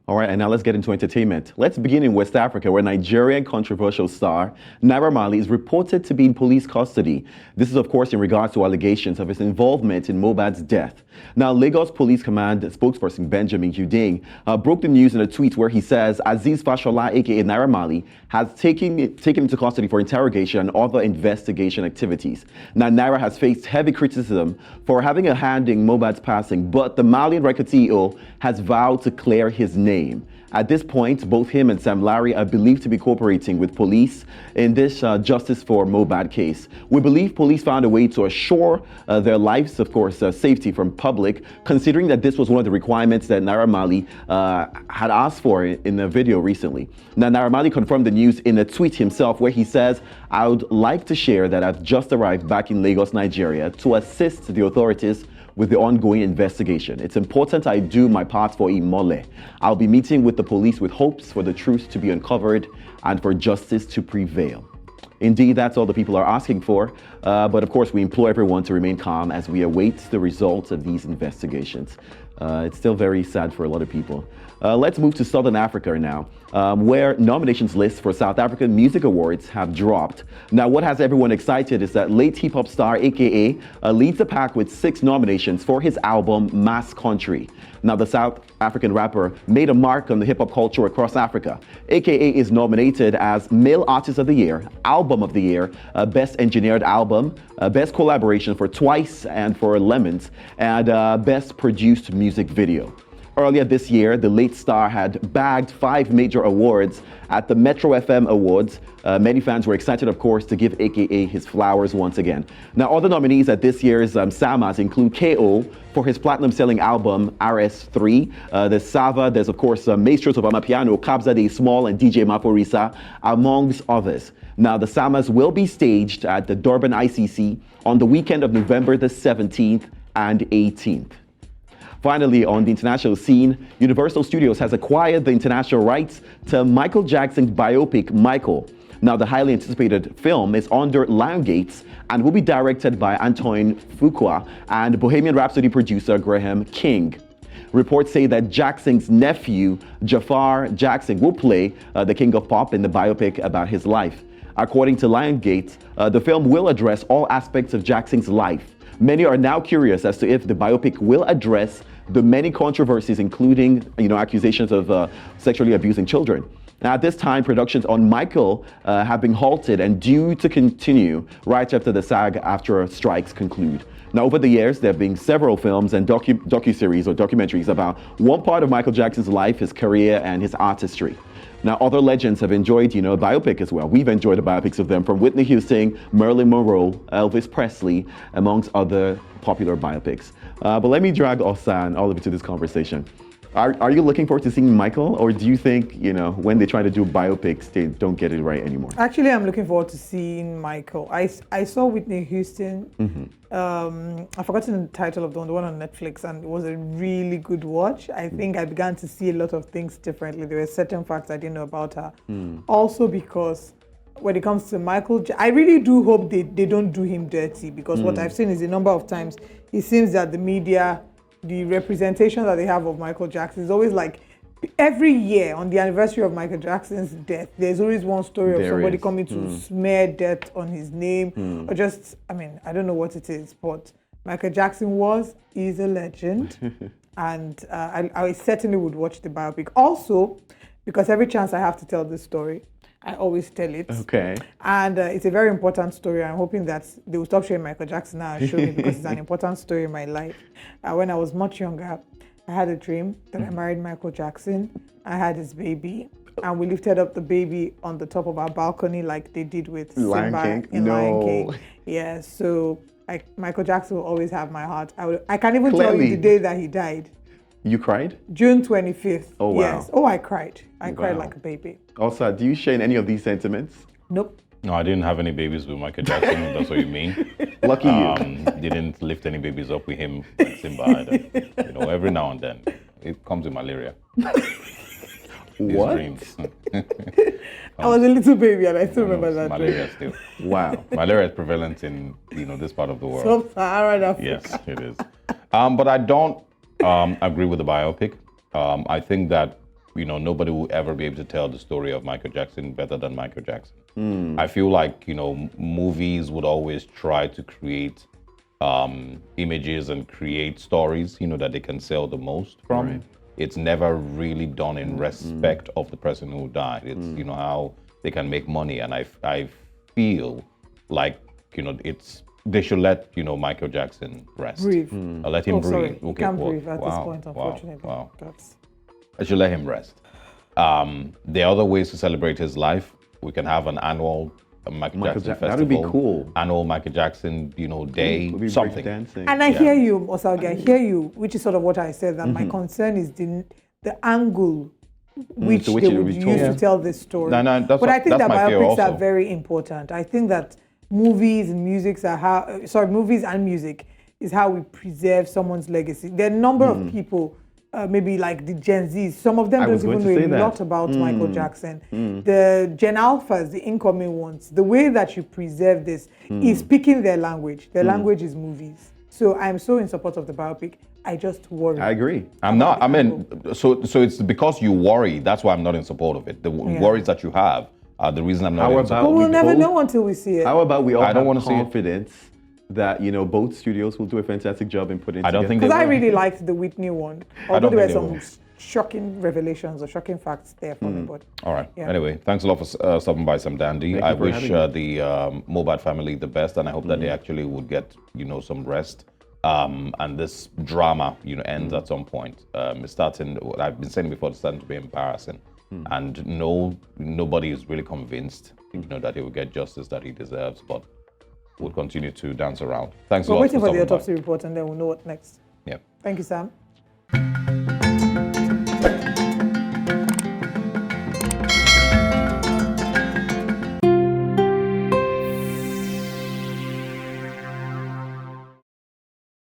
All right, and now let's get into entertainment. Let's begin in West Africa, where Nigerian controversial star Naira Marley is reported to be in police custody. This is, of course, in regards to allegations of his involvement in MohBad's death. Now, Lagos Police Command spokesperson Benjamin Hundeyin broke the news in a tweet where he says Azeez Fashola, aka Naira Marley, has taken into custody for interrogation and other investigation activities. Now, Naira has faced heavy criticism for having a hand in MohBad's passing, but the Malian record CEO has vowed to clear his name. At this point, both him and Sam Larry are believed to be cooperating with police in this Justice for MohBad case. We believe police found a way to assure their lives, of course, safety from public, considering that this was one of the requirements that Naira Marley had asked for in a video recently. Now, Naira Marley confirmed the news in a tweet himself where he says, "I would like to share that I've just arrived back in Lagos, Nigeria to assist the authorities with the ongoing investigation. It's important I do my part for Imole. I'll be meeting with the police with hopes for the truth to be uncovered and for justice to prevail." Indeed, that's all the people are asking for. But of course, we implore everyone to remain calm as we await the results of these investigations. It's still very sad for a lot of people. Let's move to Southern Africa now, where nominations lists for South African Music Awards have dropped. Now, what has everyone excited is that late hip-hop star, aka, leads the pack with 6 nominations for his album, Mass Country. Now, the South African rapper made a mark on the hip-hop culture across Africa. AKA is nominated as Male Artist of the Year, Album of the Year, Best Engineered Album, Best Collaboration for Twice and for Lemons, and Best Produced Music Video. Earlier this year, the late star had bagged 5 major awards at the Metro FM Awards. Many fans were excited, of course, to give AKA his flowers once again. Now, other nominees at this year's SAMAs include KO for his platinum-selling album RS3. There's Sava, there's, of course, Maestros of Amapiano, Kabza De Small, and DJ Maforisa, amongst others. Now, the SAMAs will be staged at the Durban ICC on the weekend of November the 17th and 18th. Finally, on the international scene, Universal Studios has acquired the international rights to Michael Jackson's biopic, Michael. Now, the highly anticipated film is under Lionsgate and will be directed by Antoine Fuqua and Bohemian Rhapsody producer Graham King. Reports say that Jackson's nephew, Jafar Jackson, will play the King of Pop in the biopic about his life. According to Lionsgate, the film will address all aspects of Jackson's life. Many are now curious as to if the biopic will address the many controversies, including, accusations of sexually abusing children. Now, at this time, productions on Michael have been halted and due to continue right after the SAG-AFTRA strikes conclude. Now, over the years, there have been several films and docuseries or documentaries about one part of Michael Jackson's life, his career, and his artistry. Now, other legends have enjoyed, a biopic as well. We've enjoyed the biopics of them, from Whitney Houston, Marilyn Monroe, Elvis Presley, amongst other popular biopics. But let me drag Osa and all of you to this conversation. Are you looking forward to seeing Michael, or do you think, when they try to do biopics, they don't get it right anymore? Actually, I'm looking forward to seeing Michael. I saw Whitney Houston. Mm-hmm. I've forgotten the title of the one on Netflix, and it was a really good watch. I think I began to see a lot of things differently. There were certain facts I didn't know about her. Also because when it comes to Michael, I really do hope they don't do him dirty, because what I've seen is a number of times it seems that the media, the representation that they have of Michael Jackson is always like, every year on the anniversary of Michael Jackson's death, there's always one story of somebody coming to smear dirt on his name, or just, I don't know what it is, but Michael Jackson is a legend, and I certainly would watch the biopic. Also, because every chance I have to tell this story, I always tell it. Okay. And it's a very important story. I'm hoping that they will stop showing Michael Jackson now and show me, because it's an important story in my life. When I was much younger, I had a dream that I married Michael Jackson. I had his baby, and we lifted up the baby on the top of our balcony like they did with Simba in Lion King. Yeah, so Michael Jackson will always have my heart. I can't even tell you the day that he died. You cried? June 25th. Oh, wow. Yes. Oh, I cried. I cried like a baby. Also, do you share any of these sentiments? Nope. No, I didn't have any babies with Michael Jackson. That's what you mean. Lucky you. Didn't lift any babies up with him, Simba either. Every now and then, it comes with malaria. What? Dreams. I was a little baby and I still remember that. Malaria still. Wow. Malaria is prevalent in this part of the world. Sub-Saharan Africa. Yes, it is. But I don't agree with the biopic. I think that nobody will ever be able to tell the story of Michael Jackson better than Michael Jackson. I feel like, movies would always try to create images and create stories, that they can sell the most from. Right. It's never really done in respect of the person who died. It's, how they can make money. And I feel like, they should let, Michael Jackson rest. Breathe. Let him breathe. Sorry, you can't breathe at this point, unfortunately. Wow. That's... I should let him rest. There are other ways to celebrate his life. We can have an annual Michael Jackson festival. That would be cool. Annual Michael Jackson, day, We'll be something. breakdancing. And I hear you, Osarogie, I hear you, which is sort of what I said, that my concern is the angle which to which they it would was use told. to tell this story. No, that's but what- I think that's that my fear biopics also. are very important. I think that movies and movies and music is how we preserve someone's legacy. There are a number of people, maybe like the Gen Zs, some of them I don't was going even to say know a that. lot about Michael Jackson. The Gen Alphas, the incoming ones, the way that you preserve this is speaking their language. Their language is movies. So I'm so in support of the biopic. I just worry. I agree. I'm not. I mean, so it's because you worry. That's why I'm not in support of it. The worries that you have are the reason I'm not How in support. about But we'll we never both- know until we see it. How about we all I don't have wanna see it. confidence that both studios will do a fantastic job in putting it I don't together? think Because I will. really liked the Whitney one. Although don't there were think they some will. shocking revelations or shocking facts there for me. But All right. Yeah. Anyway, thanks a lot for stopping by, Sam Dandy. Thank you I for wish having the MohBad family the best, and I hope that they actually would get some rest. And this drama, ends at some point. It's starting. What I've been saying before, it's starting to be embarrassing, and nobody is really convinced, that he will get justice that he deserves. But we'll continue to dance around. Thanks a we're lot waiting for the stopping by. autopsy report and then we'll know what next. Yeah. Thank you, Sam.